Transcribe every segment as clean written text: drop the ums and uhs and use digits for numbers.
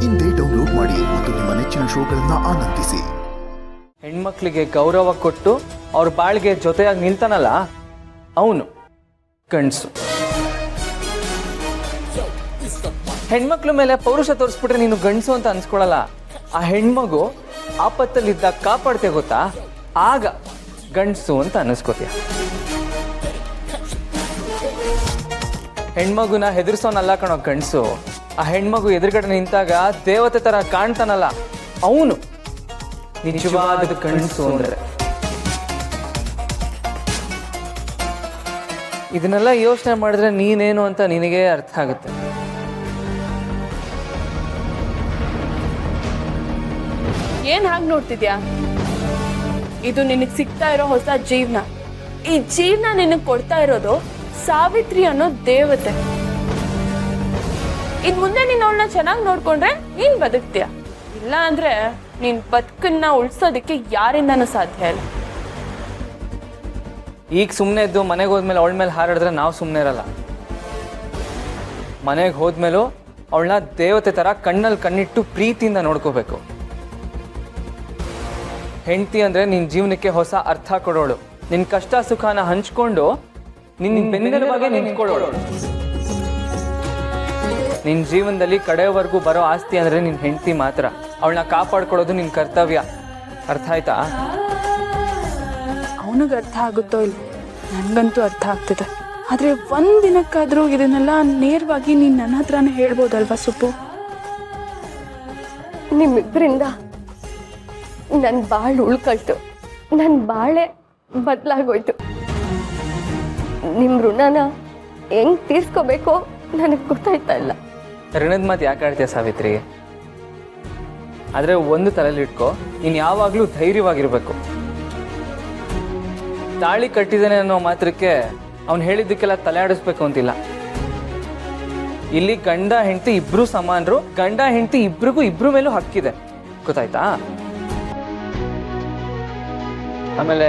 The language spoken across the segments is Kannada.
ಇಂದೇ ಡೌನ್ಲೋಡ್ ಮಾಡಿ ಮತ್ತು ನಿಮ್ಮ ನೆಚ್ಚಿನ ಶೋಗಳನ್ನ ಆನಂದಿಸಿ. ಹೆಣ್ಮಕ್ಳಿಗೆ ಗೌರವ ಕೊಟ್ಟು ಅವ್ರ ಬಾಳ್ಗೆ ಜೊತೆಯಾಗಿ ನಿಲ್ತಾನಲ್ಲ ಅವನು ಗಂಡಸು. ಹೆಣ್ಮಕ್ಳ ಮೇಲೆ ಪೌರುಷ ತೋರಿಸ್ಬಿಟ್ರೆ ನೀನು ಗಂಡಸು ಅಂತ ಅನ್ಸ್ಕೊಳಲ್ಲ. ಆ ಹೆಣ್ಮಗು ಆಪತ್ತಲ್ಲಿದ್ದಾಗ ಕಾಪಾಡ್ತೆ ಗೊತ್ತಾ, ಆಗ ಗಂಡಸು ಅಂತ ಅನ್ನಿಸ್ಕೋತೀಯ. ಹೆಣ್ಮಗುನ ಹೆದರ್ಸೋನಲ್ಲ ಕಣೋ ಗಂಡಸು. ಆ ಹೆಣ್ಮಗು ಎದುರುಗಡೆ ನಿಂತಾಗ ದೇವತೆ ತರ ಕಾಣ್ತಾನಲ್ಲ ಅವನು ನಿಜವಾದ ಗಂಡಸು ಅಂದ್ರೆ. ಇದನ್ನೆಲ್ಲ ಯೋಚನೆ ಮಾಡಿದ್ರೆ ನೀನೇನು ಅಂತ ನಿನಗೆ ಅರ್ಥ ಆಗುತ್ತೆ. ಏನ್ ಹಾಗೆ ನೋಡ್ತಿದ್ಯಾ? ಇದು ನಿನಗ್ ಸಿಗ್ತಾ ಇರೋ ಹೊಸ ಜೀವನ. ಈ ಜೀವನ ನಿನಗ್ ಕೊಡ್ತಾ ಇರೋದು ಸಾವಿತ್ರಿ ಅನ್ನೋ ದೇವತೆ. ಇನ್ ಮುಂದೆ ನೀನ್ ಅವಳನ್ನ ಚೆನ್ನಾಗಿ ನೋಡ್ಕೊಂಡ್ರೆ ನೀನ್ ಬದುಕ್ತೀಯ, ಇಲ್ಲ ಅಂದ್ರೆ ನೀನ್ ಬದುಕನ್ನ ಉಳ್ಸೋದಕ್ಕೆ ಯಾರಿಂದನೂ ಸಾಧ್ಯ ಇಲ್ಲ. ಈಗ ಸುಮ್ಮನೆ ಇದ್ದು ಮನೆಗೆ ಹೋದ್ಮೇಲೆ ಅವಳ ಮೇಲೆ ಹಾರಾಡಿದ್ರೆ ನಾವು ಸುಮ್ಮನೆ ಇರಲ್ಲ. ಮನೆಗೆ ಹೋದ್ಮೇಲೂ ಅವಳನ್ನ ದೇವತೆ ತರ ಕಣ್ಣಲ್ಲಿ ಕಣ್ಣಿಟ್ಟು ಪ್ರೀತಿಯಿಂದ ನೋಡ್ಕೋಬೇಕು. ಹೆಂಡತಿ ಅಂದ್ರೆ ನಿನ್ನ ಜೀವನಕ್ಕೆ ಹೊಸ ಅರ್ಥ ಕೊಡೋಳು, ನಿನ್ನ ಕಷ್ಟ ಸುಖನ ಹಂಚ್ಕೊಂಡು ನಿನ್ನ ಬೆನ್ನೆಲುಬಾಗೆ ನಿಂತ್ಕೊಳ್ಳೋಳು. ನಿನ್ನ ಜೀವನದಲ್ಲಿ ಕಡೆಯವರೆಗೂ ಬರೋ ಆಸ್ತಿ ಅಂದ್ರೆ ನಿನ್ನ ಹೆಂಡತಿ ಮಾತ್ರ. ಅವಳನ್ನ ಕಾಪಾಡ್ಕೊಳ್ಳೋದು ನಿನ್ನ ಕರ್ತವ್ಯ. ಅರ್ಥ ಆಯ್ತಾ? ಅವನಿಗೆ ಅರ್ಥ ಆಗುತ್ತೋ ಇಲ್ಲ, ನನಗಂತೂ ಅರ್ಥ ಆಗ್ತಿದೆ. ಆದ್ರೆ ಒಂದ್ ದಿನಕ್ಕಾದ್ರೂ ಇದನ್ನೆಲ್ಲ ನೇರವಾಗಿ ನೀನ್ ನನ್ನ ಹತ್ರನೇ ಹೇಳ್ಬೋದಲ್ವಾ ಸುಪ್ಪು? ನಿಮ್ಮಿಬ್ಬರಿಂದ ನನ್ನ ಬಾಳು ಉಳ್ಕೊಳ್ತು, ನನ್ನ ಬಾಳೆ ಬದಲಾಗೋಯ್ತು. ನಿಮ್ಮ ಋಣನ ಹೆಂಗ್ ತೀರ್ಸ್ಕೋಬೇಕೋ ನನಗೆ ಗೊತ್ತಾಯ್ತಾ ಇಲ್ಲ. ಋಣದ ಮಾತು ಯಾಕೆ ಆಡ್ತೀಯ ಸಾವಿತ್ರಿ? ಆದರೆ ಒಂದು ತಲೆಯಲ್ಲಿ ಇಟ್ಕೋ, ನೀನು ಯಾವಾಗಲೂ ಧೈರ್ಯವಾಗಿರ್ಬೇಕು. ತಾಳಿ ಕಟ್ಟಿದ್ದಾನೆ ಅನ್ನೋ ಮಾತ್ರಕ್ಕೆ ಅವ್ನು ಹೇಳಿದ್ದಕ್ಕೆಲ್ಲ ತಲೆ ಆಡಿಸ್ಬೇಕು ಅಂತಿಲ್ಲ. ಇಲ್ಲಿ ಗಂಡ ಹೆಂಡತಿ ಇಬ್ರು ಸಮಾನರು, ಗಂಡ ಹೆಂಡತಿ ಇಬ್ರ ಮೇಲೂ ಹಕ್ಕಿದೆ, ಗೊತ್ತಾಯ್ತಾ? ಆಮೇಲೆ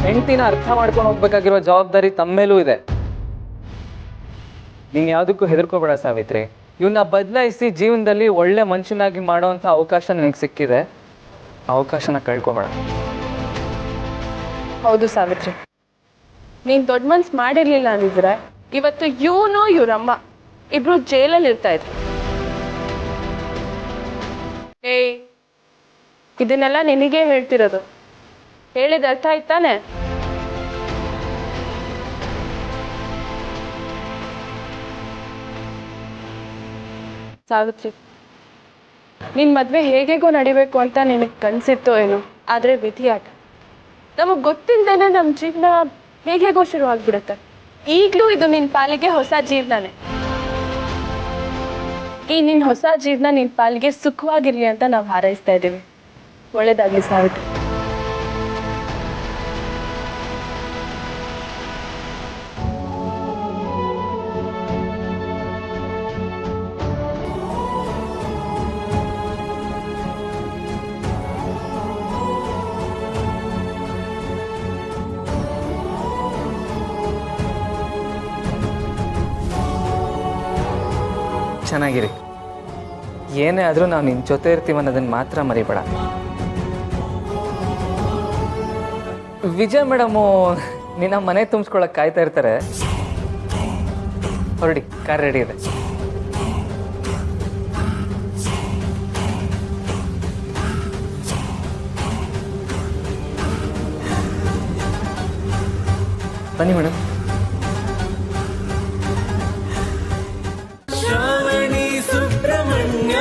ಹೆಂಡತಿನ ಅರ್ಥ ಮಾಡ್ಕೊಂಡು ಹೋಗ್ಬೇಕಾಗಿರೋ ಜವಾಬ್ದಾರಿ ತಮ್ಮ ಮೇಲೂ ಇದೆ. ನೀನು ಯಾವುದಕ್ಕೂ ಹೆದರ್ಕೋಬೇಡ ಸಾವಿತ್ರಿ. ಇವನ್ನ ಬದಲಾಯಿಸಿ ಜೀವನದಲ್ಲಿ ಒಳ್ಳೆ ಮನುಷ್ಯನಾಗಿ ಮಾಡೋವಂಥ ಅವಕಾಶ ನಿನಗೆ ಸಿಕ್ಕಿದೆ. ಅವಕಾಶನ ಕಳ್ಕೊಬೇಡ. ಹೌದು ಸಾವಿತ್ರಿ, ನೀನ್ ದೊಡ್ಡ ಮನ್ಸು ಮಾಡಿರ್ಲಿಲ್ಲ ಅಂದಿದ್ರೆ ಇವತ್ತು ಇವನು ಇವ್ರಮ್ಮ ಇಬ್ರು ಜೈಲಲ್ಲಿ ಇರ್ತಾ ಇದ್ರು. ಏಯ್, ಇದನ್ನೆಲ್ಲ ನಿನಗೆ ಹೇಳ್ತಿರೋದು. ಹೇಳಿದ ಅರ್ಥ ಆಯ್ತಾನೆ? ಸಾವಿತ್ರಿ, ನಿನ್ ಮದ್ವೆ ಹೇಗೇಗೋ ನಡಿಬೇಕು ಅಂತ ನಿನಗೆ ಕನ್ಸಿತ್ತೋ ಏನೋ, ಆದ್ರೆ ವಿಧಿ ಆಟ. ನಮಗ್ ಗೊತ್ತಿಲ್ದೇನೆ ನಮ್ ಜೀವನ ಹೇಗೇಗೋ ಶುರು ಆಗ್ಬಿಡುತ್ತೆ. ಈಗ್ಲೂ ಇದು ನಿನ್ ಪಾಲಿಗೆ ಹೊಸ ಜೀವನನೇ. ಈ ನಿನ್ ಹೊಸ ಜೀವನ ನಿನ್ ಪಾಲಿಗೆ ಸುಖವಾಗಿರ್ಲಿ ಅಂತ ನಾವು ಹಾರೈಸ್ತಾ ಇದ್ದೀವಿ. ಒಳ್ಳೇದಾಗ್ಲಿ ಸಾವಿತ್ರಿ. ಚೆನ್ನಾಗಿರಿ. ಏನೇ ಆದರೂ ನಾವು ನಿನ್ನ ಜೊತೆ ಇರ್ತೀವಿ ಅನ್ನೋದನ್ನು ಮಾತ್ರ ಮರಿಬೇಡ. ವಿಜಯ್ ಮೇಡಮು ನಿನ್ನ ಮನೆ ತುಂಬಿಸ್ಕೊಳಕ್ಕೆ ಕಾಯ್ತಾ ಇರ್ತಾರೆ. ಹೊರಡಿ, ಕಾರ್ ರೆಡಿ ಇದೆ. ಬನ್ನಿ ಮೇಡಮ್. ಶ್ರಾವಣಿ ಸುಬ್ರಹ್ಮಣ್ಯ